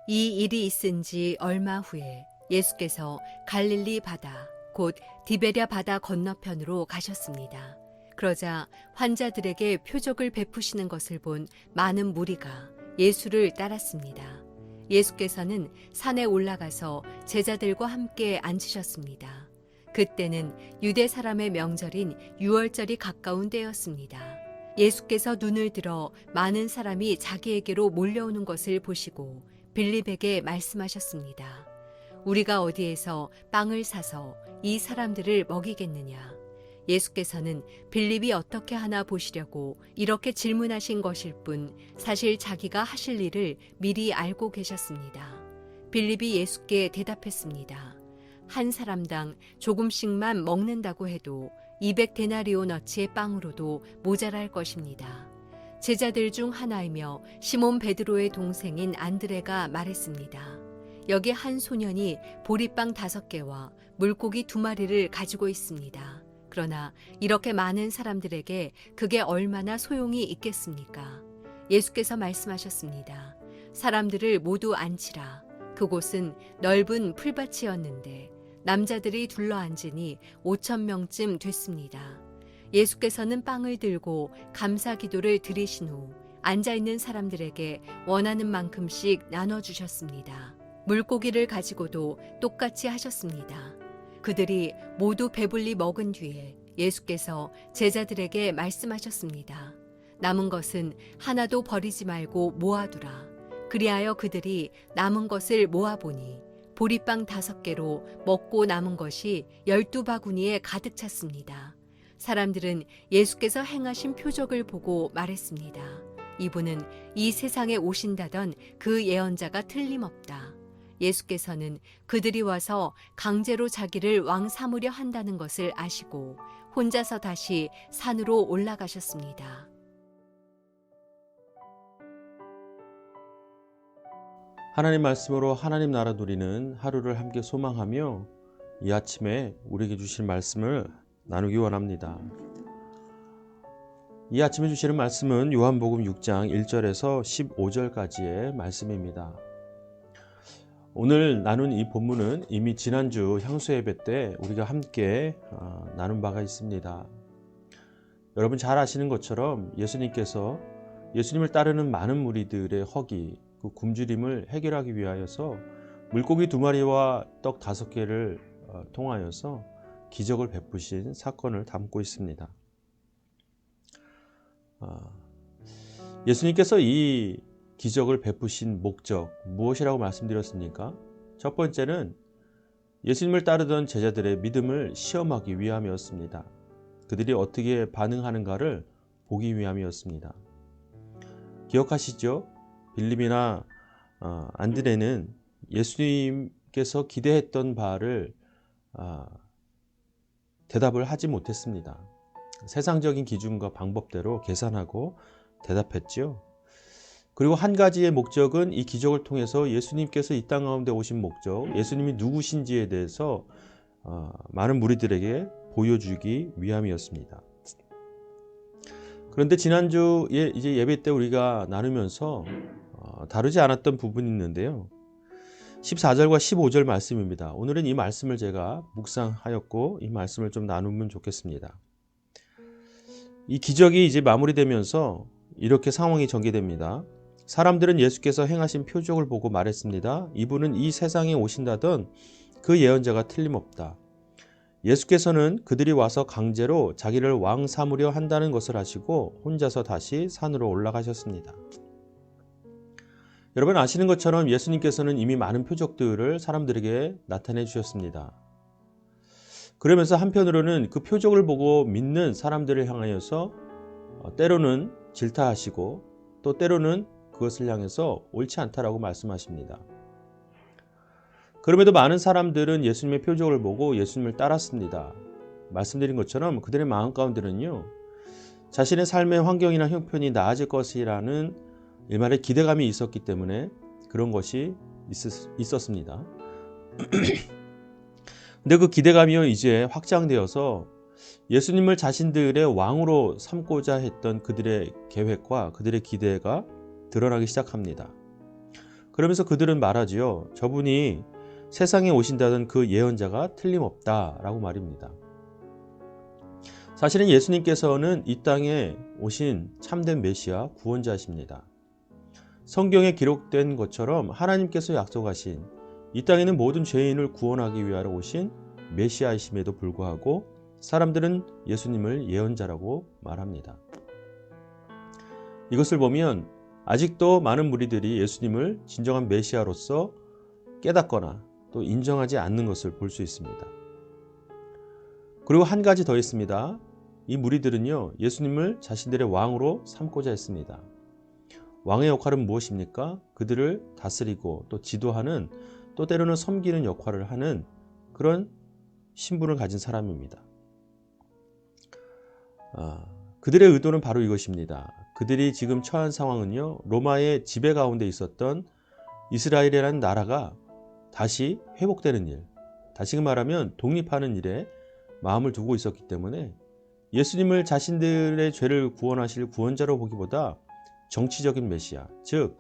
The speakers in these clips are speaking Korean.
이 일이 있은 지 얼마 후에 예수께서 갈릴리 바다, 곧 디베랴 바다 건너편으로 가셨습니다. 그러자 환자들에게 표적을 베푸시는 것을 본 많은 무리가 예수를 따랐습니다. 예수께서는 산에 올라가서 제자들과 함께 앉으셨습니다. 그때는 유대 사람의 명절인 유월절이 가까운 때였습니다. 예수께서 눈을 들어 많은 사람이 자기에게로 몰려오는 것을 보시고 빌립에게 말씀하셨습니다. 우리가 어디에서 빵을 사서 이 사람들을 먹이겠느냐? 예수께서는 빌립이 어떻게 하나 보시려고 이렇게 질문하신 것일 뿐 사실 자기가 하실 일을 미리 알고 계셨습니다. 빌립이 예수께 대답했습니다. 한 사람당 조금씩만 먹는다고 해도 200데나리오너치의 빵으로도 모자랄 것입니다. 제자들 중 하나이며 시몬 베드로의 동생인 안드레가 말했습니다. 여기 한 소년이 보리빵 5개와 물고기 2마리를 가지고 있습니다. 그러나 이렇게 많은 사람들에게 그게 얼마나 소용이 있겠습니까? 예수께서 말씀하셨습니다. 사람들을 모두 앉히라. 그곳은 넓은 풀밭이었는데 남자들이 둘러앉으니 5,000명쯤 됐습니다. 예수께서는 빵을 들고 감사 기도를 드리신 후 앉아있는 사람들에게 원하는 만큼씩 나눠주셨습니다. 물고기를 가지고도 똑같이 하셨습니다. 그들이 모두 배불리 먹은 뒤에 예수께서 제자들에게 말씀하셨습니다. 남은 것은 하나도 버리지 말고 모아두라. 그리하여 그들이 남은 것을 모아보니 보리빵 5개로 먹고 남은 것이 12바구니에 가득 찼습니다. 사람들은 예수께서 행하신 표적을 보고 말했습니다. 이분은 이 세상에 오신다던 그 예언자가 틀림없다. 예수께서는 그들이 와서 강제로 자기를 왕 삼으려 한다는 것을 아시고 혼자서 다시 산으로 올라가셨습니다. 하나님 말씀으로 하나님 나라 누리는 하루를 함께 소망하며 이 아침에 우리에게 주신 말씀을 나누기 원합니다. 이 아침에 주시는 말씀은 요한복음 6장 1절에서 15절까지의 말씀입니다. 오늘 나눈 이 본문은 이미 지난주 향수예배 때 우리가 함께 나눈 바가 있습니다. 여러분 잘 아시는 것처럼 예수님께서 예수님을 따르는 많은 무리들의 허기, 그 굶주림을 해결하기 위하여서 물고기 2마리와 떡 5개를 통하여서 기적을 베푸신 사건을 담고 있습니다. 예수님께서 이 기적을 베푸신 목적 무엇이라고 말씀드렸습니까? 첫 번째는 예수님을 따르던 제자들의 믿음을 시험하기 위함이었습니다. 그들이 어떻게 반응하는가를 보기 위함이었습니다. 기억하시죠? 빌립이나 안드레는 예수님께서 기대했던 바를 대답을 하지 못했습니다. 세상적인 기준과 방법대로 계산하고 대답했지요. 그리고 한 가지의 목적은 이 기적을 통해서 예수님께서 이 땅 가운데 오신 목적, 예수님이 누구신지에 대해서 많은 무리들에게 보여주기 위함이었습니다. 그런데 지난주에 이제 예배 때 우리가 나누면서 다루지 않았던 부분이 있는데요. 14절과 15절 말씀입니다. 오늘은 이 말씀을 제가 묵상하였고 이 말씀을 좀 나누면 좋겠습니다. 이 기적이 이제 마무리되면서 이렇게 상황이 전개됩니다. 사람들은 예수께서 행하신 표적을 보고 말했습니다. 이분은 이 세상에 오신다던 그 예언자가 틀림없다. 예수께서는 그들이 와서 강제로 자기를 왕 삼으려 한다는 것을 아시고 혼자서 다시 산으로 올라가셨습니다. 여러분 아시는 것처럼 예수님께서는 이미 많은 표적들을 사람들에게 나타내 주셨습니다. 그러면서 한편으로는 그 표적을 보고 믿는 사람들을 향하여서 때로는 질타하시고 또 때로는 그것을 향해서 옳지 않다라고 말씀하십니다. 그럼에도 많은 사람들은 예수님의 표적을 보고 예수님을 따랐습니다. 말씀드린 것처럼 그들의 마음 가운데는요, 자신의 삶의 환경이나 형편이 나아질 것이라는 일말의 기대감이 있었기 때문에 그런 것이 있었습니다. 근데 그 기대감이요, 이제 확장되어서 예수님을 자신들의 왕으로 삼고자 했던 그들의 계획과 그들의 기대가 드러나기 시작합니다. 그러면서 그들은 말하지요. 저분이 세상에 오신다던 그 예언자가 틀림없다라고 말입니다. 사실은 예수님께서는 이 땅에 오신 참된 메시아 구원자이십니다. 성경에 기록된 것처럼 하나님께서 약속하신 이 땅에는 모든 죄인을 구원하기 위하여 오신 메시아이심에도 불구하고 사람들은 예수님을 예언자라고 말합니다. 이것을 보면 아직도 많은 무리들이 예수님을 진정한 메시아로서 깨닫거나 또 인정하지 않는 것을 볼 수 있습니다. 그리고 한 가지 더 있습니다. 이 무리들은요, 예수님을 자신들의 왕으로 삼고자 했습니다. 왕의 역할은 무엇입니까? 그들을 다스리고 또 지도하는, 또 때로는 섬기는 역할을 하는 그런 신분을 가진 사람입니다. 그들의 의도는 바로 이것입니다. 그들이 지금 처한 상황은요, 로마의 지배 가운데 있었던 이스라엘이라는 나라가 다시 회복되는 일, 다시 말하면 독립하는 일에 마음을 두고 있었기 때문에 예수님을 자신들의 죄를 구원하실 구원자로 보기보다 정치적인 메시아, 즉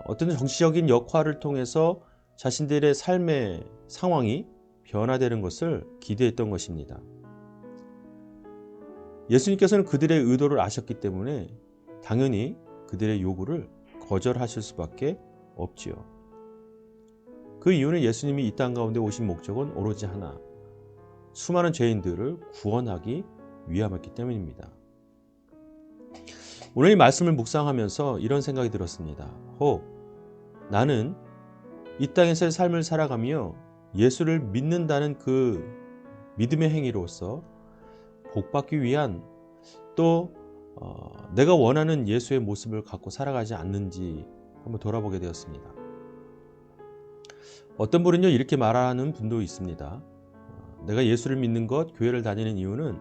어떤 정치적인 역할을 통해서 자신들의 삶의 상황이 변화되는 것을 기대했던 것입니다. 예수님께서는 그들의 의도를 아셨기 때문에 당연히 그들의 요구를 거절하실 수밖에 없지요. 그 이유는 예수님이 이 땅 가운데 오신 목적은 오로지 하나, 수많은 죄인들을 구원하기 위함이었기 때문입니다. 오늘 이 말씀을 묵상하면서 이런 생각이 들었습니다. 나는 이 땅에서의 삶을 살아가며 예수를 믿는다는 그 믿음의 행위로서 복받기 위한 또 내가 원하는 예수의 모습을 갖고 살아가지 않는지 한번 돌아보게 되었습니다. 어떤 분은요, 이렇게 말하는 분도 있습니다. 내가 예수를 믿는 것, 교회를 다니는 이유는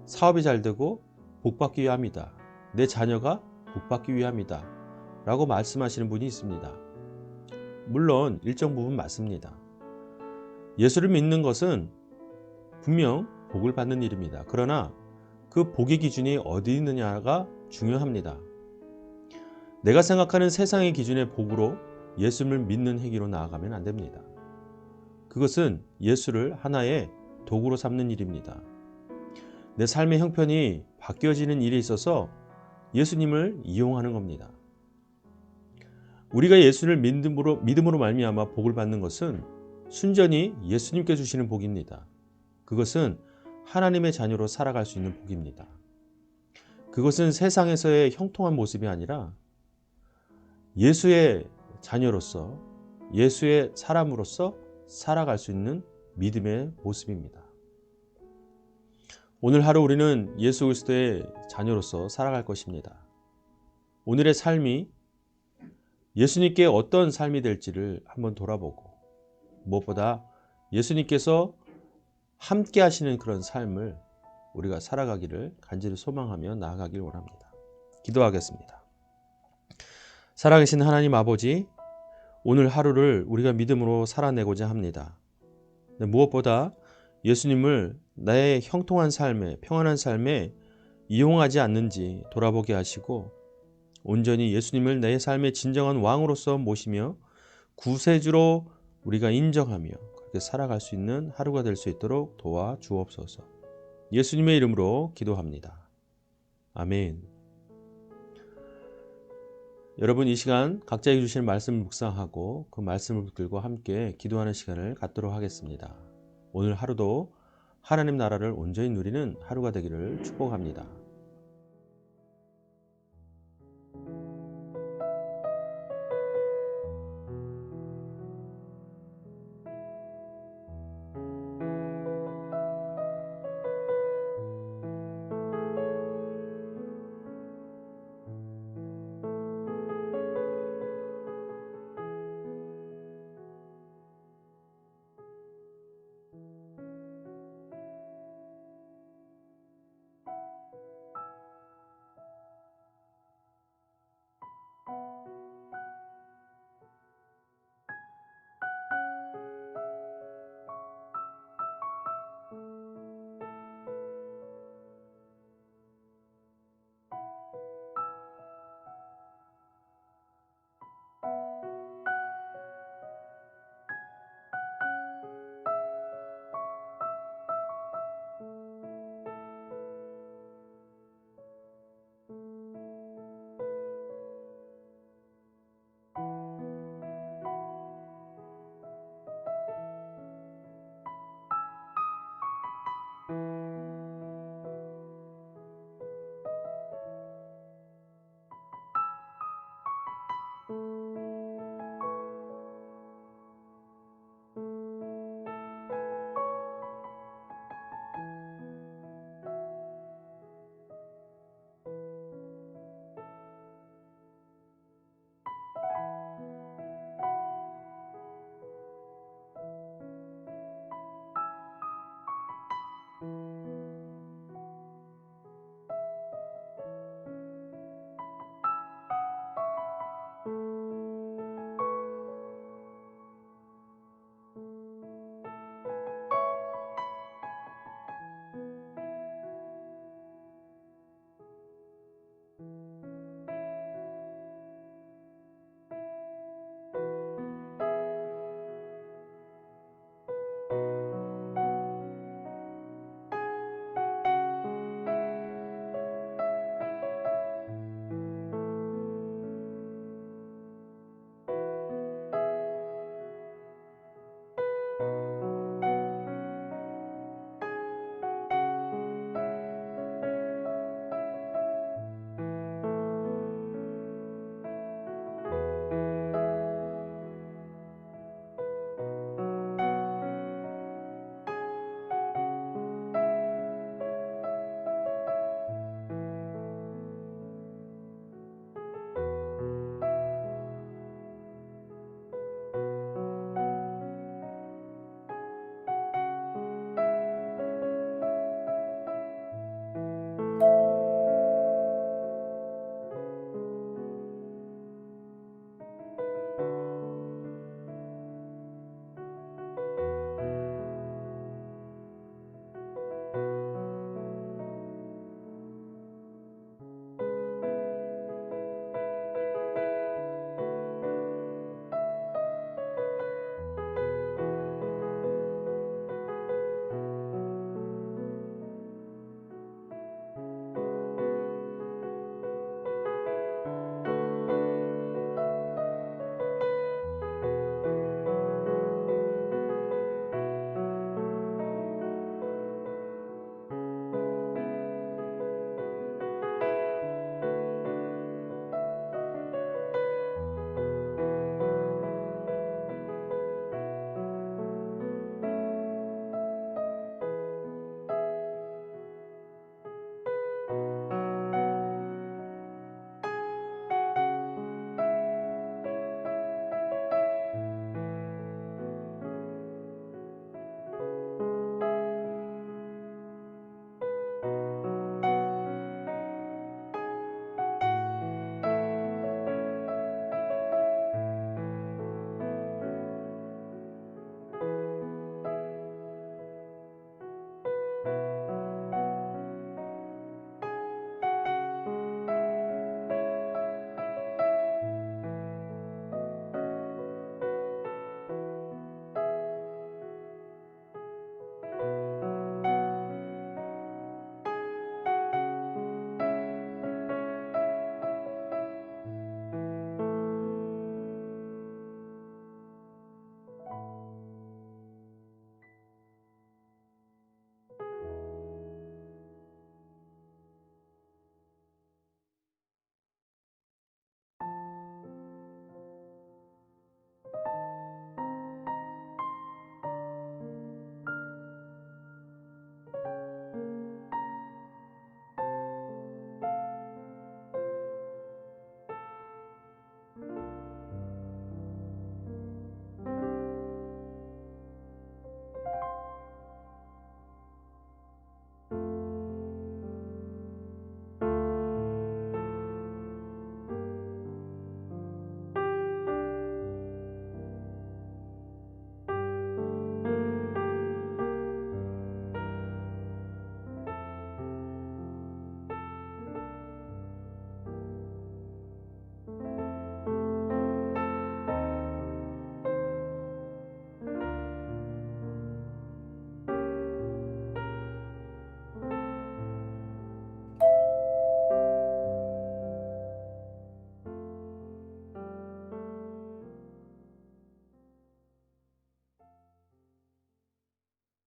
사업이 잘 되고 복받기 위함이다. 내 자녀가 복받기 위함이다. 라고 말씀하시는 분이 있습니다. 물론 일정 부분 맞습니다. 예수를 믿는 것은 분명 복을 받는 일입니다. 그러나 그 복의 기준이 어디 있느냐가 중요합니다. 내가 생각하는 세상의 기준의 복으로 예수를 믿는 행위로 나아가면 안 됩니다. 그것은 예수를 하나의 도구로 삼는 일입니다. 내 삶의 형편이 바뀌어지는 일에 있어서 예수님을 이용하는 겁니다. 우리가 예수를 믿음으로 말미암아 복을 받는 것은 순전히 예수님께 주시는 복입니다. 그것은 하나님의 자녀로 살아갈 수 있는 복입니다. 그것은 세상에서의 형통한 모습이 아니라 예수의 자녀로서, 예수의 사람으로서 살아갈 수 있는 믿음의 모습입니다. 오늘 하루 우리는 예수 그리스도의 자녀로서 살아갈 것입니다. 오늘의 삶이 예수님께 어떤 삶이 될지를 한번 돌아보고, 무엇보다 예수님께서 함께 하시는 그런 삶을 우리가 살아가기를 간절히 소망하며 나아가길 원합니다. 기도하겠습니다. 살아계신 하나님 아버지, 오늘 하루를 우리가 믿음으로 살아내고자 합니다. 무엇보다 예수님을 나의 형통한 삶에, 평안한 삶에 이용하지 않는지 돌아보게 하시고, 온전히 예수님을 내 삶의 진정한 왕으로서 모시며 구세주로 우리가 인정하며 그렇게 살아갈 수 있는 하루가 될 수 있도록 도와 주옵소서. 예수님의 이름으로 기도합니다. 아멘. 여러분, 이 시간 각자에게 주시는 말씀을 묵상하고 그 말씀을 붙들고 함께 기도하는 시간을 갖도록 하겠습니다. 오늘 하루도 하나님 나라를 온전히 누리는 하루가 되기를 축복합니다.